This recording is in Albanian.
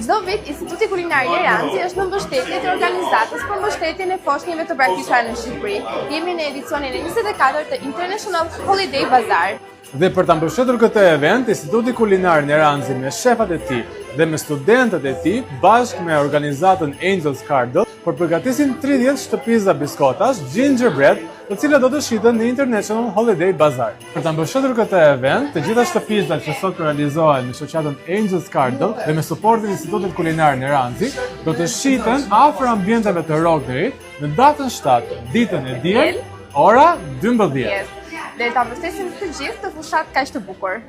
Çdo vit, Instituti Kulinar Leranzi është në mbështetje të organizatës për mbështetjen e foshnjeve të praktikuara në Shqipëri. Jemi në edicionin e 24 të International Holiday Bazaar. Dhe për ta mbështetur këtë event, Instituti Kulinar Leranzi me shefat e tij dhe me studentët e tij, bashkë me organizatën Angels Cardle, përgatisin 30 shtëpiza biskotash gingerbread, të cilat do të shiten në International Holiday Bazaar. Për ta mbështetur këtë event, të gjitha shtëpizat që sot realizohen me shoqatën Angels Cardle dhe me suportin e Institutit Kulinar Leranzi, do të shiten afër ambienteve të Rogderit në datën 7, ditën e diel, ora 12. Dhe ta mbështesim të gjithë të fushat kaq të bukur.